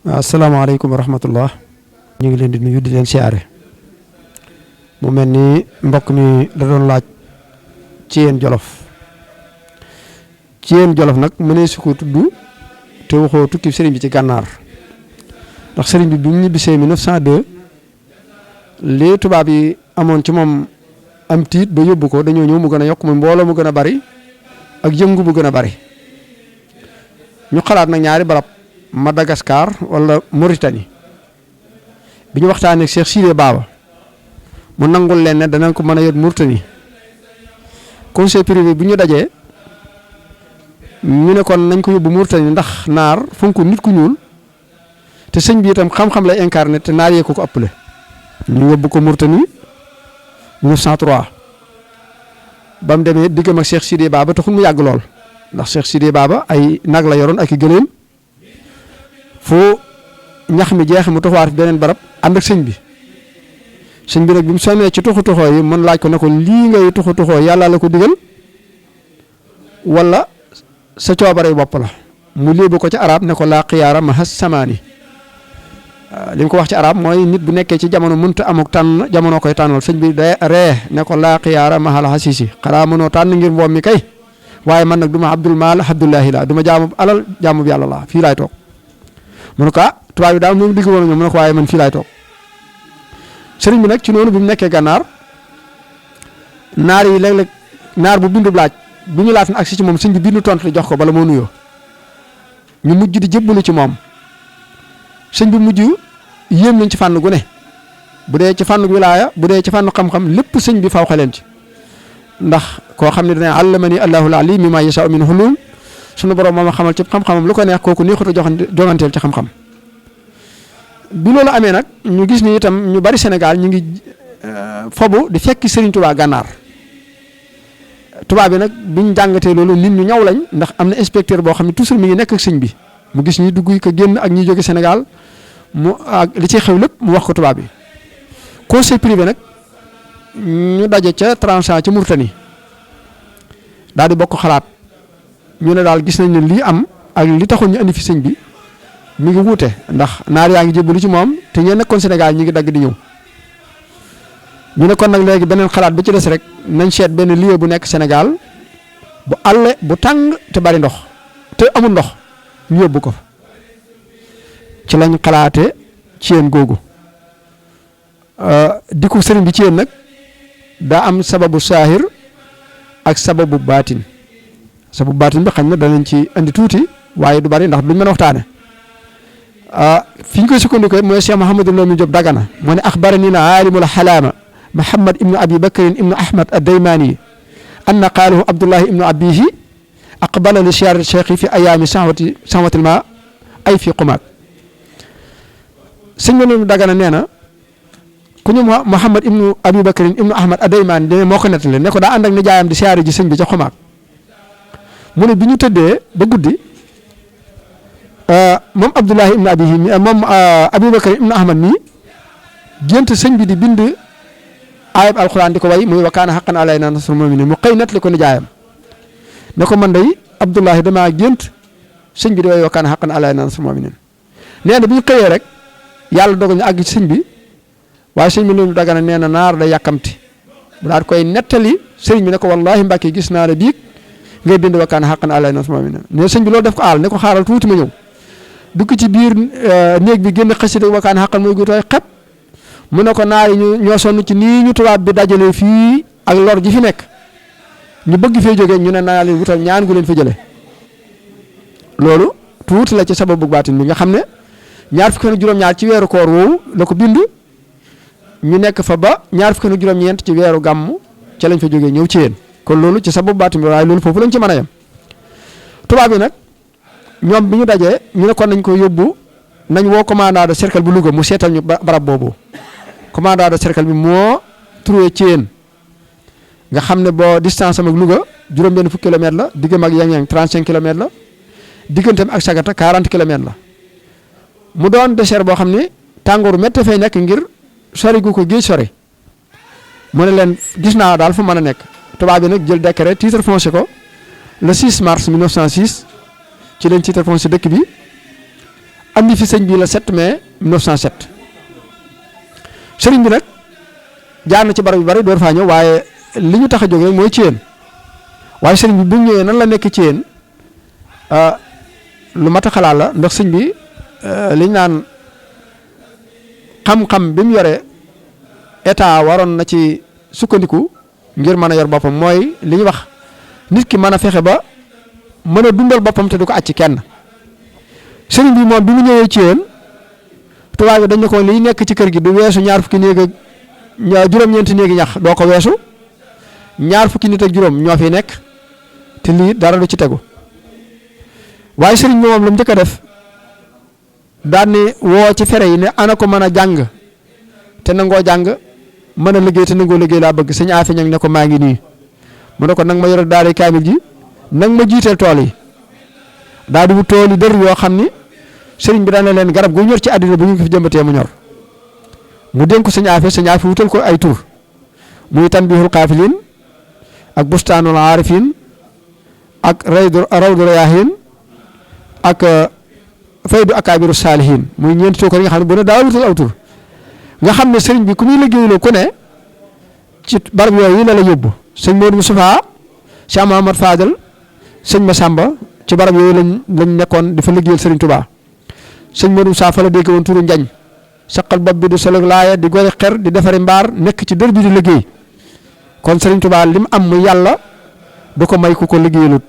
asalaamaaleykum wa rahmatullah ñu ngi leen di nuyu di leen siyaare mu mel ni mbokk mi da doon laaj Thiène Jolof nag mënee su ko tudd te waxoo tukki sëriñ bi ci gànnaar ndax sëriñ bi mu ñibbisee 1902 lii tubaab yi amoon ci moom am tiit ba yóbbu ko dañoo ñëw mu gën a yokk mu mbooloo mu gën a bari ak yëngu bu gën a bari ñu xalaat nag ñaari barab Madagascar wala Mauritanie bi ñu waxtaanee Cheikh Sidé Baba mu nangul leen ne danañ ko mën a yor Mauritanie conseil privé bi ñu dajee ñu ne kon nañ ko yóbbu Mauritanie ndax naar fonk nit ku ñuul te sëñ bi itam xam-xam lay incarné te naar yee ko ëppale ñu yóbbu ko Mauritanie 1903 ba mu demee diggam ak Cheikh Sidé Baba taxul mu yàgg lool ndax Cheikh Sidé Baba ay nag la yoroon ak i gëléem foo ñax mi jeex mu taxawaat fi beneen barab ànd ak sëñ bi nag bi mu sonnee ci tuxu-tuxoo yi mën laaj ko ne ko lii ngay tuxu-tuxoo yàlla la ko digal wala sa coobare bopp la mu léebu ko ci arab ne ko laa xiyaara ma has samaani li mu ko wax ci arab mooy nit bu nekkee ci jamono mënta amuk tànn jamono koy tànnal sëñ bi day ree ne ko laa xiyaara ma hal hasisi xanaa mënoo tànn ngir mboom mi kay waaye man nag du ma abdul maal abdullahi la du ma jaamu alal jaamu bi yàlla la fii laay toog mu ne ko tubaab yi daal moom digg woon ñoom mu ne ko waaye man fii laay toog sëriñ bi nag ci noonu bi mu nekkee gànnaar naar yi léeg-léeg naar bu bindu laaj bu ñu laata agsi ci moom sëñ bi bindu tontu jox ko bala moo nuyoo ñu mujj di jébbalu ci moom sëñ bi mujj yéem nañ ci fànn gu ne bu dee ci fànn wilaaya bu dee ci fànn xam-xam lépp sëñ bi faw xaleen ci ndax koo xam ne dana allamani allahul alim mimma yasha min hulul sunu borom moom a xamal ci xam-xamam lu ko neex kooku neexut a jonganteel ci xam-xam bi loolu amee nag ñu gis ni itam ñu bari Sénégal ñu ngi fobu di fekki Serigne Touba gànnaar tubaab bi nag biñ jàngatee loolu nit ñu ñaw lañ ndax am na inspecteur boo xam ne toujours mi ngi nekk ak sëñ bi mu gis ñi dugg ko génn ak ñi jóge Sénégal mu ak li ci xew lépp mu wax ko tubaab bi conseil privé nag ñu daje ca Tranchant ci Mauritanie daal di bokk xalaat ñu ne daal gis nañ ne lii am ak li taxoon ñu andi fi sëñ bi mi ngi wuute ndax naar yaa ngi jébbalu ci moom te ñeen nekkoon Sénégal ñi ngi dagg di ñëw ñu ne kon nag léegi beneen xalaat bi ci des rek nañ seet benn lieu bu nekk Sénégal bu àll bu tàng te bari ndox te amul ndox ñu yóbbu ko fa ci lañ xalaate Thiène googu di ko sëriñ bi Thiène nag daa am sababu saahir ak sababu baatin bi xam na danañ ci andi tuuti waaye du bari ndax duñ mën a waxtaane fi ñu koy sukkandiku mooy Cheikh Mouhamadou Lamine Diop Dagana moo ne axbarani na aalimul xalaama Muhammad ibnu Abi Bakrin ibnu Ahmad ad-Daymani anna qaalahu Abdullahi ibnu Abihi aqbala li siyaar cheikh fi ayaami sanwatil ma ay fi xumaat sëñ bi Dagana nee na ku ñu Muhammad ibnu Abi Bakrin ibnu Ahmad ad-Daymani dene moo ko nettali ne ko daa ànd ak nijaayam di siyaare ji sëñ bi ca xumaat mu ne bi ñu tëddee ba guddi moom Abdullahi ibnu Abihi moom Abubakar ibnu Ahmad nii gént sëñ bi di bind ayab alquran di ko way muy wa kaana haqqan alaynaa nasrul mu'miniin mu xëy nettali ko nijaayam ne ko man day Abdullahi damaa gént sëñ bi di way wa kaana haqqan alaynaa nasrul mu'miniin nee na bi ñu xëyee rek yàlla dogal ñu àgg ci sëñ bi waaye sëñ bi loolu Dagana nee na naar da yàkkamti bu daal koy nettali sëriñ bi ne ko wallaahi Mbàkke gis naa la biig ngay bind wa kaana haqqan alaynaa nasrul mu'miniin ne sëñ bi loolu def ko aal ne ko xaaral tuuti ma ñëw dugg ci biir néeg bi génn xasida wa kaana haqqan muy gu tooy xep mu ne ko naar yi ñoo sonn ci nii ñu tubaab bi dajale fii ak lor ji fi nekk ñu bëgg fee jógee ñu ne naa leen wutal ñaan gu leen fa jële loolu tuuti la ci sababu baatin bi nga xam ne ñaar fukki fan ak juróom-ñaar ci weeru koor woowu la ko bind ñu nekk fa ba ñaar fukki fan ak juróom-ñeent ci weeru gàmm ca lañ fa jógee ñëw ci yéen kon loolu ci sababu baatin bi waaye loolu foofu lañ ci mën a yem tubaab bi nag ñoom bi ñu dajee ñu ne kon nañ ko yóbbu nañ woo commandant de cercle bu Louga mu seetal ñu barab boobu commandant de cercle bi moo trouvé Thiène nga xam ne boo distance am ak Louga juróom-benn fukki kilomètres la diggam ak Yang-Yang 35 kilomètres la digganteem ak Sagata 40 kilomètres la mu doon désert boo xam ne tàngooru métti fay nekk ngir sori gu ko géej sori mu ne leen gis naa daal fu mën a nekk tubaab bi nag jël décret titre foncier ko le 6 mars 1906 ci leen titre foncier dëkk bi andi fi sëñ bi le 7 mai 1907 sëriñ bi nag jaar na ci barab yu bari door faa ñëw waaye li ñu tax a jóg rek mooy Thiène waaye sëriñ bi bu ñu ñëwee nan la nekk Thiène lu mat a xalaat la ndax sëñ bi liñ naan xam-xam bi mu yore état waroon na ci sukkandiku ngir mën a yor boppam mooy li ñu wax nit ki mën a fexe ba mën a dundal boppam te du ko acc kenn sëriñ bi moom bi mu ñëwee Thiène tubaab bi dañ ne ko liy nekk ci kër gi du weesu ñaar fukki néeg ak juróom-ñeenti néegi ñax doo ko weesu ñaar fukki nit ak juróom ñoo fi nekk te lii dara du ci tegu waaye sëriñ bi moom lu mu njëkk a def daan ni woo ci fere yi ne ana ko mën a jàng te nangoo jàng mën a liggéey te nangoo liggéey laa bëgg sëñ Afi ñang ne ko maa ngi nii mu ne ko nag ma yore daara kaamil ji nag ma jiiteel tool yi daa di tool yi dër yoo xam ni sëriñ bi daan na leen garab gu ñor ci àddina bu ñu ko fi jëmbatee mu ñor mu dénk ko sëñ Afi wutal ko ay tur muy tanbihul qaafiliin ak bustaanul aarifiin ak rawdu rayaahiin ak faydu akaabiru saalihiin muy ñeenti tookar yi nga xam ne bu ne daa wutal aw tur nga xam ne sëriñ bi ku muy liggéeyloo ku ne ci barab yooyu la la yóbbu sëñ Modou Moustapha Cheikh Mahamad Fadel sëñ Massamba ci barab yooyu lañ nekkoon dafa liggéeyal sëriñ Touba sëñ Modou Moustapha fa la dégg woon turu njañ saqal bopp bi di solo laaya di gore xer di defari mbaar nekk ci dër bi di liggéey kon sëriñ Touba lim am muy yàlla du ko may ku ko liggéeyalut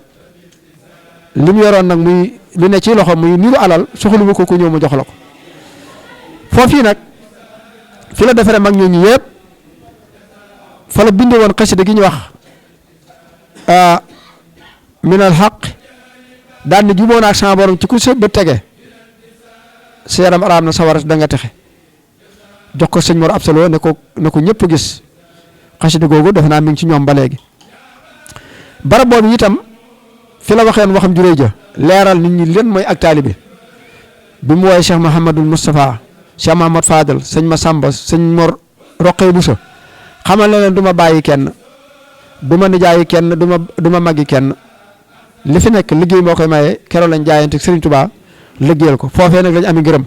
lim yoroon nag muy li ne ci loxo muy niru alal soxlu ko ku ñëw mu jox la ko foofii nag fi la defaree mag ñooñu yëpp fa la bindee woon xasida gi ñu wax minal xaq daan ni jubóo naa ak sama borom ci ku sa ba tege sa yaram araam na sawara da nga texe jox ko sëñ Mor Absolo ne ko ñëpp gis xasida googu defe naa mi ngi ci ñoom ba léegi barab boobu itam fi la waxeen waxam juróoy ja leeral nit ñi leen mooy ak taalibe bi mu woowee Cheikh Mouhamadul Moustapha Cheikh Mahamad Fadel sëñ Massamba sëñ Mor Roqee Bousso xamal na leen du ma bàyyi kenn du ma nijaayi kenn du ma maggi kenn li fi nekk liggéey moo koy maye keroog lañ jaayante Serigne Touba liggéeyal ko foofee nag lañ ami ngërëm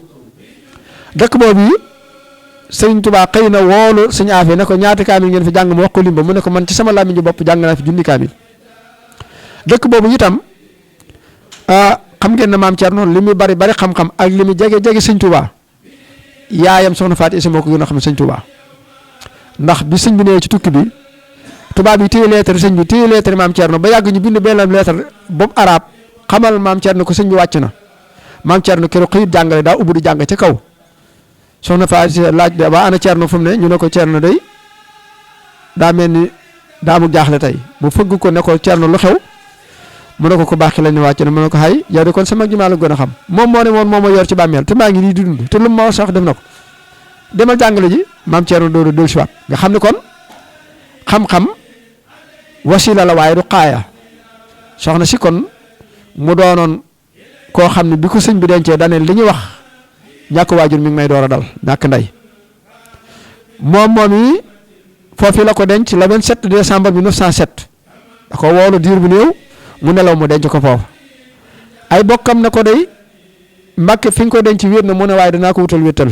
dëkk boobu yi Serigne Touba xëy na woolu sëñ Afe ne ko ñaata kaamil ngeen fi jàng mu wax ko limba mu ne ko man ci sama làmmiñu bopp jàng naa fi junni kaamil dëkk boobu itam xam ngeen ne maam Thierno li muy bari xam-xam ak li muy jege sëñ Touba yaayam soxna Faat Isa moo ko gën a xam sëñ Touba ndax bi sëñ bi nee ci tukki bi tubaab yi téye lettre sëñ bi téye lettre maam Thierno ba yàgg ñu bind benn lettre boobu arab xamal maam Thierno ko sëñ bi wàcc na maam Thierno keroog xëyit jàngale daa ubbi di jàng ca kaw soxna Faat Isa laaj de ba ana Thierno fu mu ne ñu ne ko Thierno day daa mel ni daa mu jaaxle tey bu fëgg ko ne ko Thierno lu xew mu ne ko baax ki lañ ne wàcc na mu ne ko xay yow de kon sama jumaa la gën a xam moom moo ne woon moo ma yor ci bàmmeel te maa ngi nii di dund te lu ma sax def na ko demal jàngale ji maam Thierno doo del siwaat nga xam ne kon xam-xam wasila la waaye du xaaya soxna si kon mu doonoon koo xam ne bi ko sëñ bi dencee daneen li ñuy wax ñàkk waajur mi ngi may door a dal ñàkk ndey moom yi foofu la ko denc le 27 décembre 1907 da ko woolu diir bu néew mu nelaw mu denc ko foofu ay bokkam na ko day Mbàkke fi nga ko denc wéet na mu ne waaye danaa ko wutal wéttal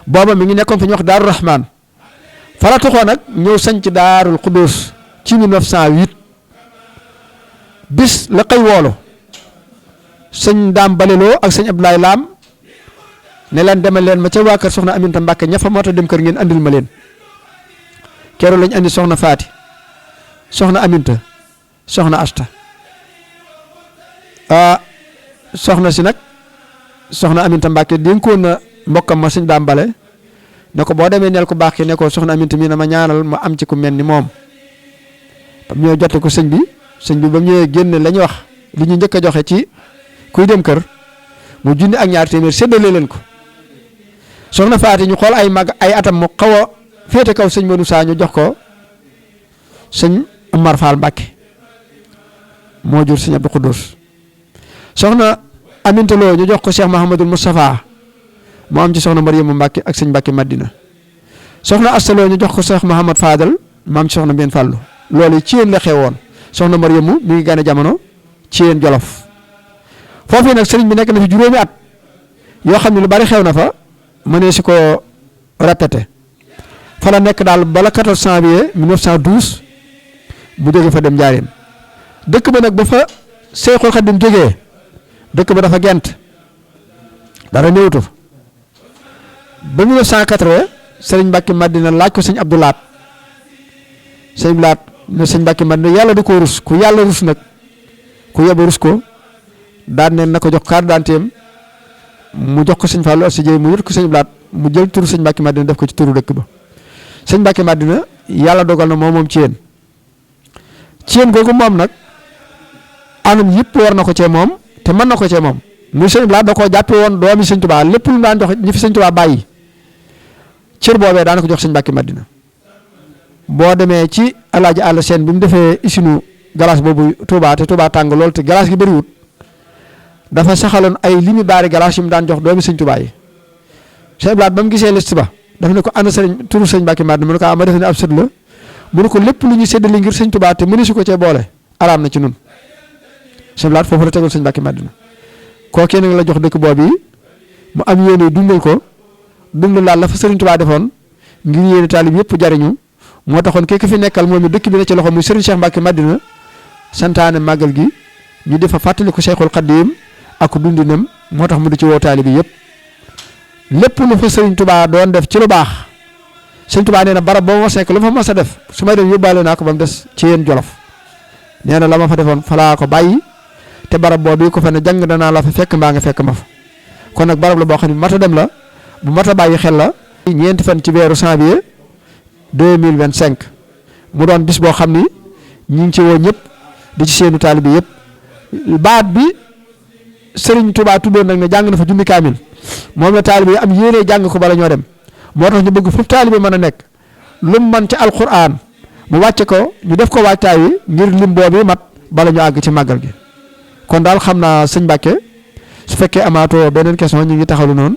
booba mi ngi nekkoon fi ñuy wax Daaru Rahman fa la taxoon nag ñëw sanc Daarul Xuddoos ci 1908 bis la xëy woolu sëñ Daam Baleloo ak sëñ Abdoulaye Lam ne leen demal leen ma ca waa kër soxna Aminta Mbàkke ña fa moo tax dem kër ngeen andil ma leen keroog lañ andi soxna Faati soxna Aminta soxna Asta soxna si nag soxna Aminta Mbàkke dénkoon na mbokkam ma sëñ Daam Bale ne ko boo demee neel ko baax ki ne ko soxna Aminta mii na ma ñaanal ma am ci ku mel ni moom ba mu ñëw jotte ko sëñ bi ba mu ñëwee génne la ñuy wax li ñu njëkk a joxe ci kuy dem kër mu junni ak ñaar téeméer séddale leen ko soxna Faati ñu xool ay mag ay atam mu xaw a féete kaw sëñ Modou Sa ñu jox ko sëñ Amar Fall Mbàkke moo jur sëñ Abdou Khoudous soxna Aminta Lo ñu jox ko Cheikh Mahamadul Moustapha mu am ci soxna Mariama Mbàkke ak sëñ Mbàkke Madina soxna Asta Lo ñu jox ko Cheikh Mahamad Fadal mu am ci soxna Mbène Fallou loolu ci yéen la xewoon soxna Mariamu mi ngi gane jamono ci yéen Jolof foofii nag sëriñ bi nekk na fi juróomi at yoo xam ne lu bari xew na fa mënee si ko répété fa la nekk daal bala 14 janvier 1912 mu jóge fa dem Njaaréem dëkk ba nag ba fa Seexul Xadim jógee dëkk ba dafa gent dara néewtu ba 1980 sëriñ Mbàkke Madina laaj ko sëñ Abdou Lahat sëñ Lahat ne sëñ Mbàkke Madina yàlla du ko rus ku yàlla rus nag ku yeba rus ko daan ne na ko jox carte d'identité mu jox ko sëñ Fallou Assa Dieye mu yët ko sëñ Lahat mu jël turu sëñ Mbàkke Madina def ko ci turu dëkk ba sëñ Mbàkke Madina yàlla dogal na moom ci yéen googu moom nag anam yëpp war na ko cee moom te mën na ko cee moom muy sëñ Lahat da koo jàppe woon doomi sëñ Tuubaa lépp lu mu daan jox ñi fi sëñ Tuubaa bàyyi cër boobee daana ko jox sëñ Mbàkke Madina boo demee ci alaaji àll seen bi mu defee isinu galas boobu Touba te Touba tàng lool te galas gi bëriwut dafa saxaloon ay limi baari galas yu mu daan jox doomi sëñ Tuubaa yi sëñ Lahat ba mu gisee liste ba dafa ne ko ana sëriñ turu sëñ Mbàkke Madina mu ne ko ama defe ne ab sët la mu ne ko lépp lu ñu séddale ngir sëñ Tuubaa te mënu si ko cee boole araam na ci nun sëñ Lahat foofu la tegal sëñ Mbàkke Madina kookee nag la jox dëkk boobu yi mu am yéene dundal ko dundal laal la fa sëriñ Tuubaa defoon ngir yéene taalib yëpp jariñu moo taxoon ki fi nekkal moom it dëkk bi ne ci loxo muy sëriñ Cheikh Mbàkke Madina santaane màggal gi ñu di fa fàttaliku Cheikhul Khadim ak dundinam moo tax mu di ci woo taalib yi yëpp lépp lu fa sëriñ Tuubaa doon def ci lu baax sëriñ Tuubaa nee na barab ba ma sekk lu fa mas a def su may dem yóbbaale naa ko ba mu des ci yéen Jolof nee na la ma fa defoon fa laa ko bàyyi te barab boobu ko fa ne jàng danaa la fa fekk mbaa nga fekk ma fa kon nag barab la boo xam ne mat a dem la bu mat a bàyyi xel la. ñeenti fan ci weeru janvier 2025 mu doon bis boo xam ni ñu ngi ci woo ñëpp di ci seenu taalibe yëpp baat bi Serigne Touba tuddoon nag ne jàng na fa junni kaamil moom la taalibe yi am yéene jàng ko bala ñoo dem moo tax ñu bëgg fu taalibe mën a nekk lu mu mën ci alquran mu wàcce ko ñu def ko waajtaay wi ngir lim boobu mat bala ñu àgg ci màggal gi kon daal xam naa sëñ Mbàkke su fekkee amaatoo beneen question ñu ngi taxalu noonu